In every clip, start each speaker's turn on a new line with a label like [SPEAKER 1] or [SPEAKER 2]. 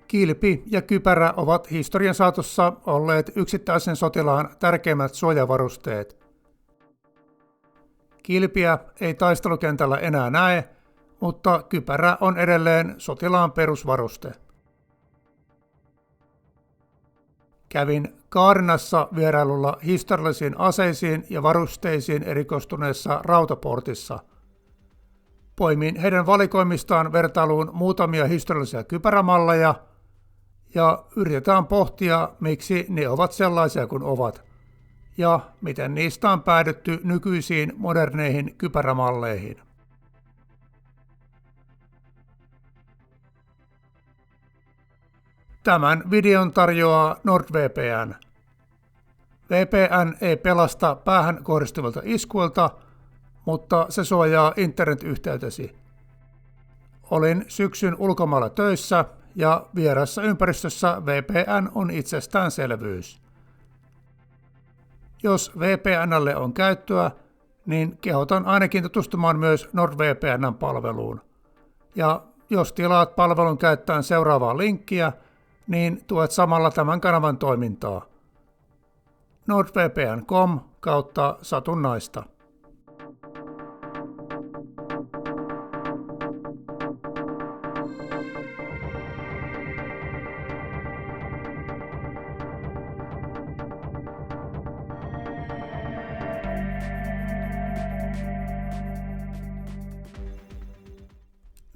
[SPEAKER 1] Kilpi ja kypärä ovat historian saatossa olleet yksittäisen sotilaan tärkeimmät suojavarusteet. Kilpiä ei taistelukentällä enää näe, mutta kypärä on edelleen sotilaan perusvaruste. Kävin Kaarinassa vierailulla historiallisiin aseisiin ja varusteisiin erikoistuneessa Rautaportissa. Poimin heidän valikoimistaan vertailuun muutamia historiallisia kypärämalleja ja yritetään pohtia, miksi ne ovat sellaisia kuin ovat ja miten niistä on päädytty nykyisiin moderneihin kypärämalleihin. Tämän videon tarjoaa NordVPN. VPN ei pelasta päähän kohdistuvilta iskuilta, mutta se suojaa internetyhteytesi. Olin syksyn ulkomailla töissä ja vierassa ympäristössä VPN on itsestäänselvyys. Jos VPN:lle on käyttöä, niin kehotan ainakin tutustumaan myös NordVPN:n palveluun. Ja jos tilaat palvelun käyttäen seuraavaa linkkiä, niin tuet samalla tämän kanavan toimintaa. nordvpn.com/satunnaista.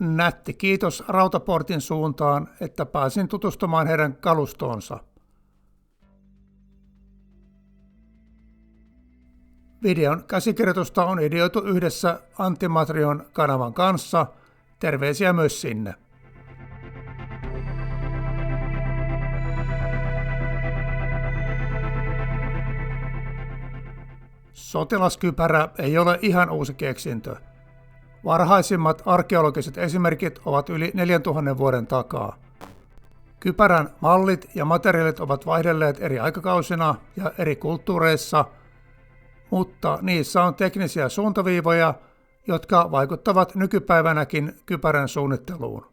[SPEAKER 1] Nätti kiitos Rautaportin suuntaan, että pääsin tutustumaan heidän kalustoonsa. Videon käsikirjoitusta on ideoitu yhdessä Antimatrion kanavan kanssa. Terveisiä myös sinne. Sotilaskypärä ei ole ihan uusi keksintö. Varhaisimmat arkeologiset esimerkit ovat yli 4000 vuoden takaa. Kypärän mallit ja materiaalit ovat vaihdelleet eri aikakausina ja eri kulttuureissa, mutta niissä on teknisiä suuntaviivoja, jotka vaikuttavat nykypäivänäkin kypärän suunnitteluun.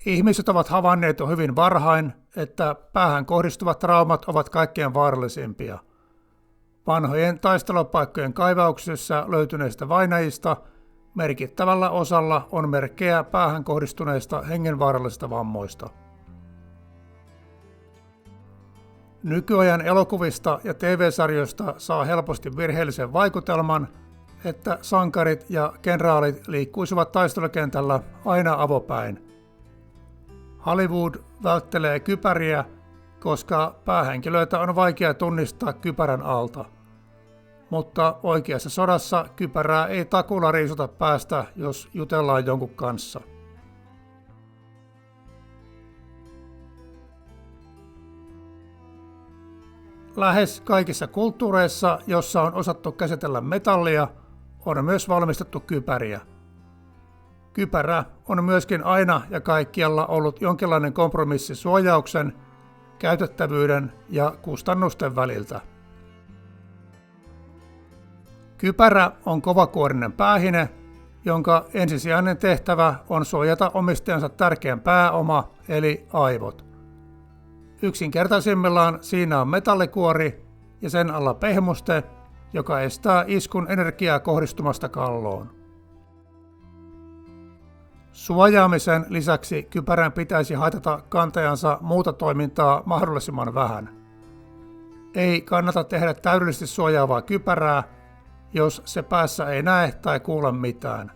[SPEAKER 1] Ihmiset ovat havainneet jo hyvin varhain, että päähän kohdistuvat traumat ovat kaikkein vaarallisimpia. Vanhojen taistelupaikkojen kaivauksissa löytyneistä vainajista merkittävällä osalla on merkkejä päähän kohdistuneista hengenvaarallisista vammoista. Nykyajan elokuvista ja TV-sarjoista saa helposti virheellisen vaikutelman, että sankarit ja kenraalit liikkuisivat taistelukentällä aina avopäin. Hollywood välttelee kypäriä, koska päähenkilöitä on vaikea tunnistaa kypärän alta. Mutta oikeassa sodassa kypärää ei takuulla riisuta päästä, jos jutellaan jonkun kanssa. Lähes kaikissa kulttuureissa, jossa on osattu käsitellä metallia, on myös valmistettu kypäriä. Kypärä on myöskin aina ja kaikkialla ollut jonkinlainen kompromissi suojauksen, käytettävyyden ja kustannusten väliltä. Kypärä on kovakuorinen päähine, jonka ensisijainen tehtävä on suojata omistajansa tärkeän pääoma eli aivot. Yksinkertaisimmillaan siinä on metallikuori ja sen alla pehmuste, joka estää iskun energiaa kohdistumasta kalloon. Suojaamisen lisäksi kypärän pitäisi haitata kantajansa muuta toimintaa mahdollisimman vähän. Ei kannata tehdä täydellisesti suojaavaa kypärää, jos se päässä ei näe tai kuule mitään.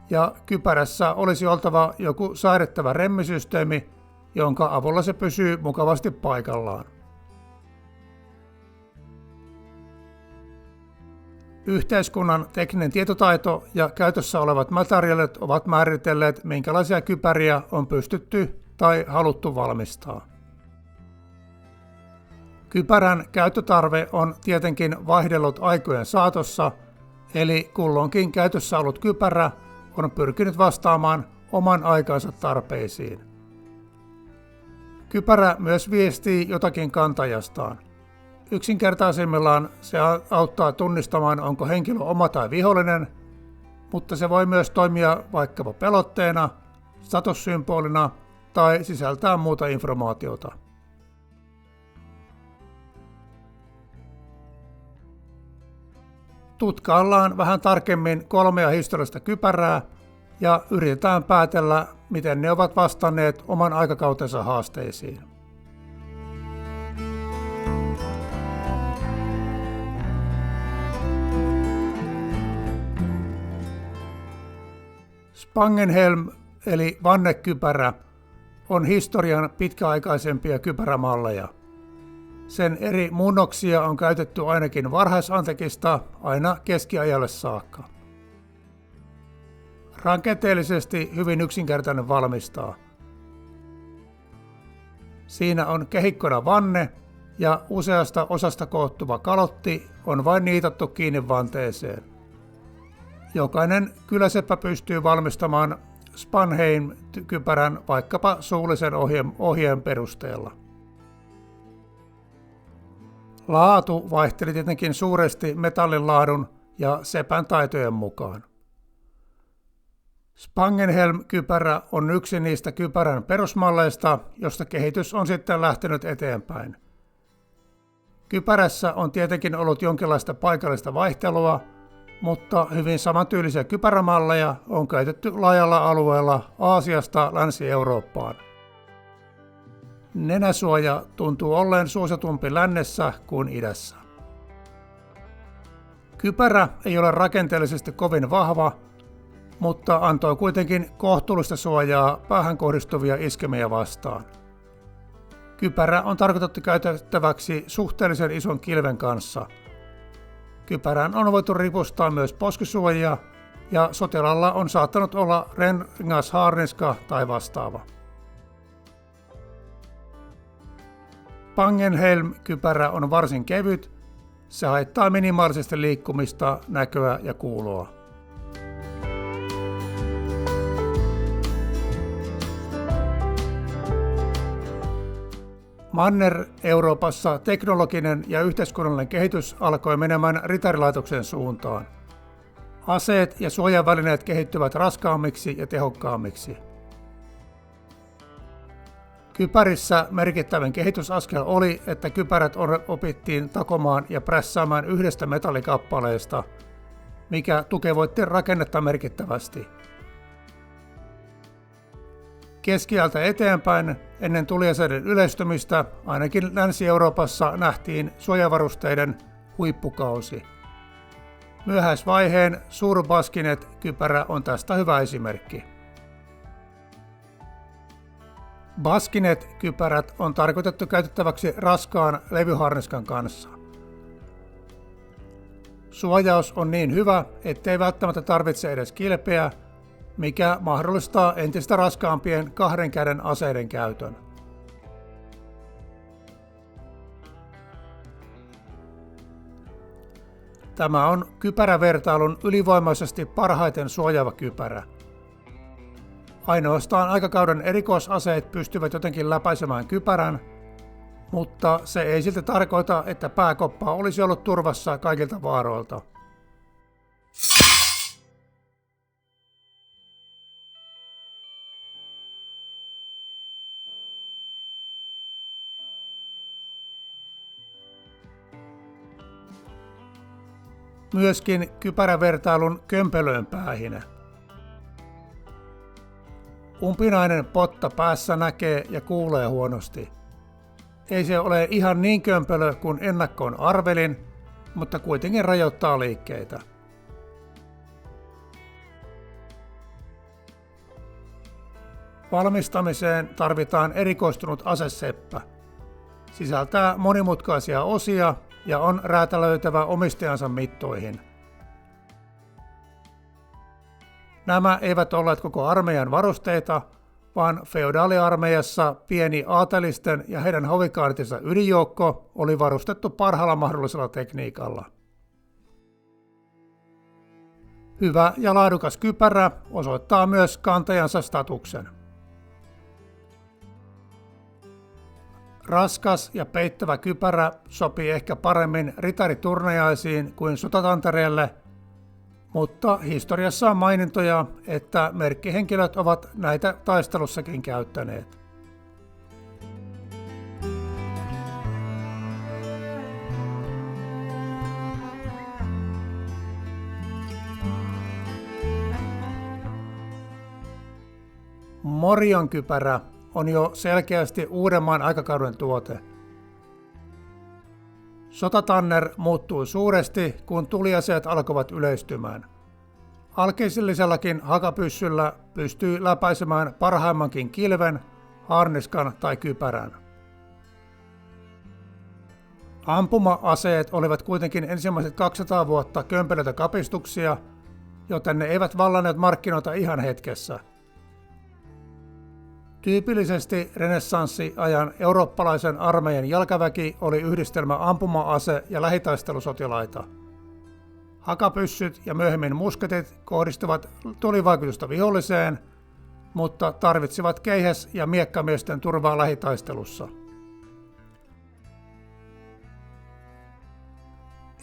[SPEAKER 1] Ja kypärässä olisi oltava joku säädettävä remmisysteemi, jonka avulla se pysyy mukavasti paikallaan. Yhteiskunnan tekninen tietotaito ja käytössä olevat materiaalit ovat määritelleet, minkälaisia kypäriä on pystytty tai haluttu valmistaa. Kypärän käyttötarve on tietenkin vaihdellut aikojen saatossa, eli kulloinkin käytössä ollut kypärä on pyrkinyt vastaamaan oman aikansa tarpeisiin. Kypärä myös viestii jotakin kantajastaan. Yksinkertaisimmillaan se auttaa tunnistamaan, onko henkilö oma tai vihollinen, mutta se voi myös toimia vaikkapa pelotteena, statussymbolina tai sisältää muuta informaatiota. Tutkaillaan vähän tarkemmin 3 historiallista kypärää ja yritetään päätellä, miten ne ovat vastanneet oman aikakautensa haasteisiin. Spangenhelm eli vannekypärä on historian pitkäaikaisempia kypärämalleja. Sen eri muunnoksia on käytetty ainakin varhaisantikista aina keskiajalle saakka. Rakenteellisesti hyvin yksinkertainen valmistaa. Siinä on kehikkona vanne ja useasta osasta koottuva kalotti on vain niitattu kiinni vanteeseen. Jokainen kyläseppä pystyy valmistamaan Spangenhelm-kypärän vaikkapa suullisen ohjeen perusteella. Laatu vaihteli tietenkin suuresti metallin laadun ja sepän taitojen mukaan. Spangenhelm-kypärä on yksi niistä kypärän perusmalleista, josta kehitys on sitten lähtenyt eteenpäin. Kypärässä on tietenkin ollut jonkinlaista paikallista vaihtelua, mutta hyvin samantyylisiä kypärämalleja on käytetty laajalla alueella Aasiasta Länsi-Eurooppaan. Nenäsuoja tuntuu olleen suositumpi lännessä kuin idässä. Kypärä ei ole rakenteellisesti kovin vahva, mutta antoi kuitenkin kohtuullista suojaa päähän kohdistuvia iskemiä vastaan. Kypärä on tarkoitettu käytettäväksi suhteellisen ison kilven kanssa. Kypärään on voitu ripustaa myös poskisuojia ja sotilaalla on saattanut olla rengashaarniska tai vastaava. Spangenhelm-kypärä on varsin kevyt, se haittaa minimaalisesti liikkumista, näköä ja kuuloa. Manner-Euroopassa teknologinen ja yhteiskunnallinen kehitys alkoi menemään ritarilaitoksen suuntaan. Aseet ja suojavälineet kehittyvät raskaammiksi ja tehokkaammiksi. Kypärissä merkittävin kehitysaskel oli, että kypärät opittiin takomaan ja prässäämään yhdestä metallikappaleesta, mikä tukevoitti rakennetta merkittävästi. Keskiajalta eteenpäin, ennen tuliaseiden yleistymistä, ainakin Länsi-Euroopassa nähtiin suojavarusteiden huippukausi. Myöhäisvaiheen suurbaskinet-kypärä on tästä hyvä esimerkki. Baskinet-kypärät on tarkoitettu käytettäväksi raskaan levyharniskan kanssa. Suojaus on niin hyvä, ettei välttämättä tarvitse edes kilpeä, mikä mahdollistaa entistä raskaampien 2 käden aseiden käytön. Tämä on kypärävertailun ylivoimaisesti parhaiten suojaava kypärä. Ainoastaan aikakauden erikoisaseet pystyvät jotenkin läpäisemään kypärän, mutta se ei silti tarkoita, että pääkoppa olisi ollut turvassa kaikilta vaaroilta. Myöskin kypärävertailun kömpelöön päähine. Umpinainen potta päässä näkee ja kuulee huonosti. Ei se ole ihan niin kömpelö kuin ennakkoon arvelin, mutta kuitenkin rajoittaa liikkeitä. Valmistamiseen tarvitaan erikoistunut aseseppä. Sisältää monimutkaisia osia ja on räätälöitävä omistajansa mittoihin. Nämä eivät olleet koko armeijan varusteita, vaan feodaaliarmeijassa pieni aatelisten ja heidän hovikaartinsa ydinjoukko oli varustettu parhaalla mahdollisella tekniikalla. Hyvä ja laadukas kypärä osoittaa myös kantajansa statuksen. Raskas ja peittävä kypärä sopii ehkä paremmin ritariturnajaisiin kuin sotatantereelle, mutta historiassa on mainintoja, että merkkihenkilöt ovat näitä taistelussakin käyttäneet. Morion kypärä on jo selkeästi uudemman aikakauden tuote. Sotatanner muuttui suuresti, kun tuliaseet alkoivat yleistymään. Alkeellisellakin hakapyssyllä pystyy läpäisemään parhaimmankin kilven, harniskan tai kypärän. Ampuma-aseet olivat kuitenkin ensimmäiset 200 vuotta kömpelöitä kapistuksia, joten ne eivät vallanneet markkinoita ihan hetkessä. Tyypillisesti renessanssiajan eurooppalaisen armeijan jalkaväki oli yhdistelmä ampuma-ase- ja lähitaistelusotilaita. Hakapyssyt ja myöhemmin musketit kohdistuvat tulivaikutusta viholliseen, mutta tarvitsivat keihäs- ja miekkamiesten turvaa lähitaistelussa.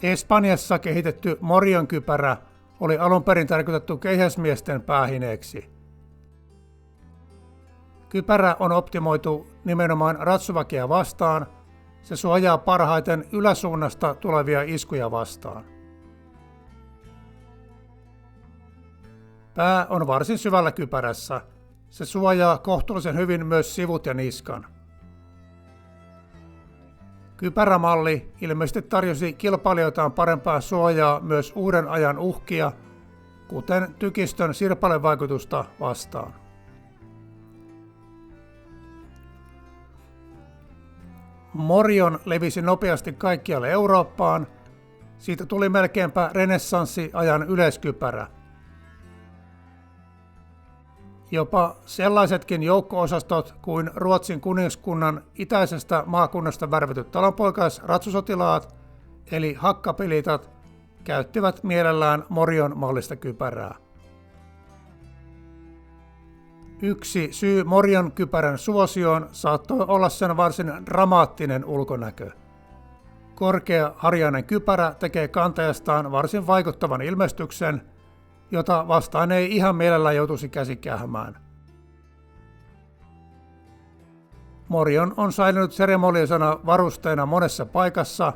[SPEAKER 1] Espanjassa kehitetty Morion kypärä oli alun perin tarkoitettu keihäsmiesten päähineeksi. Kypärä on optimoitu nimenomaan ratsuväkeä vastaan. Se suojaa parhaiten yläsuunnasta tulevia iskuja vastaan. Pää on varsin syvällä kypärässä. Se suojaa kohtuullisen hyvin myös sivut ja niskan. Kypärämalli ilmeisesti tarjosi kilpailijoitaan parempaa suojaa myös uuden ajan uhkia, kuten tykistön sirpalevaikutusta vastaan. Morion levisi nopeasti kaikkialle Eurooppaan. Siitä tuli melkeinpä renessanssiajan yleiskypärä. Jopa sellaisetkin joukko-osastot kuin Ruotsin kuningaskunnan itäisestä maakunnasta värvätyt talonpoikaisratsusotilaat eli hakkapilitat käyttivät mielellään Morion mallista kypärää. Yksi syy Morion kypärän suosioon saattoi olla sen varsin dramaattinen ulkonäkö. Korkea harjainen kypärä tekee kantajastaan varsin vaikuttavan ilmestyksen, jota vastaan ei ihan mielellään joutuisi käsikähmään. Morion on säilynyt seremoniallisena varusteena monessa paikassa.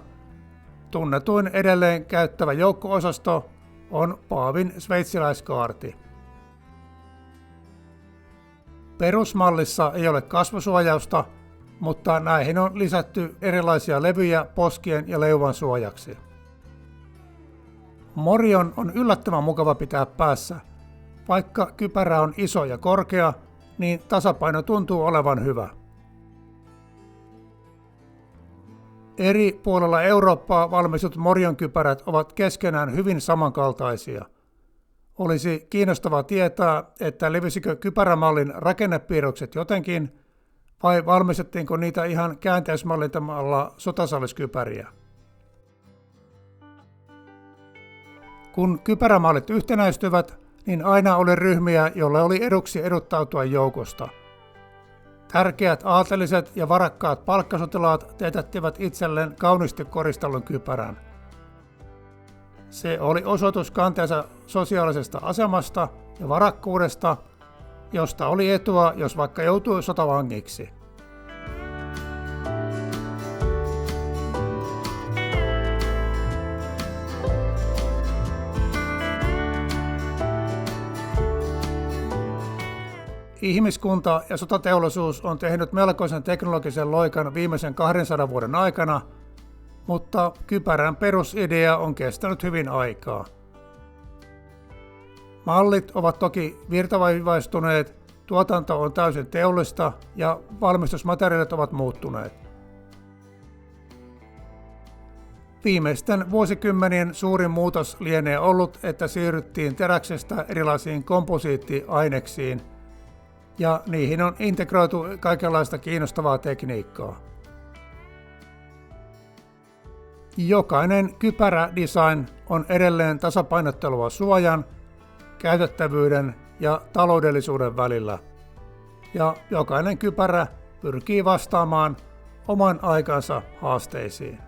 [SPEAKER 1] Tunnetuin edelleen käyttävä joukko-osasto on paavin sveitsiläiskaarti. Perusmallissa ei ole kasvosuojausta, mutta näihin on lisätty erilaisia levyjä poskien ja leuvan suojaksi. Morion on yllättävän mukava pitää päässä. Vaikka kypärä on iso ja korkea, niin tasapaino tuntuu olevan hyvä. Eri puolilla Eurooppaa valmistut Morion kypärät ovat keskenään hyvin samankaltaisia. Olisi kiinnostavaa tietää, että levisikö kypärämallin rakennepiirrokset jotenkin, vai valmistettiinko niitä ihan käänteismallintamalla sotasalliskypäriä. Kun kypärämallit yhtenäistyvät, niin aina oli ryhmiä, joille oli eduksi eduttautua joukosta. Tärkeät aateliset ja varakkaat palkkasotilaat teetättivät itselleen kauniisti koristellun kypärän. Se oli osoitus kanteensa sosiaalisesta asemasta ja varakkuudesta, josta oli etua, jos vaikka joutui sotavangiksi. Ihmiskunta ja sotateollisuus on tehnyt melkoisen teknologisen loikan viimeisen 200 vuoden aikana, mutta kypärän perusidea on kestänyt hyvin aikaa. Mallit ovat toki virtaviivaistuneet, tuotanto on täysin teollista ja valmistusmateriaalit ovat muuttuneet. Viimeisten vuosikymmenien suurin muutos lienee ollut, että siirryttiin teräksestä erilaisiin komposiittiaineksiin, ja niihin on integroitu kaikenlaista kiinnostavaa tekniikkaa. Jokainen kypärädesign on edelleen tasapainottelua suojan, käytettävyyden ja taloudellisuuden välillä, ja jokainen kypärä pyrkii vastaamaan oman aikansa haasteisiin.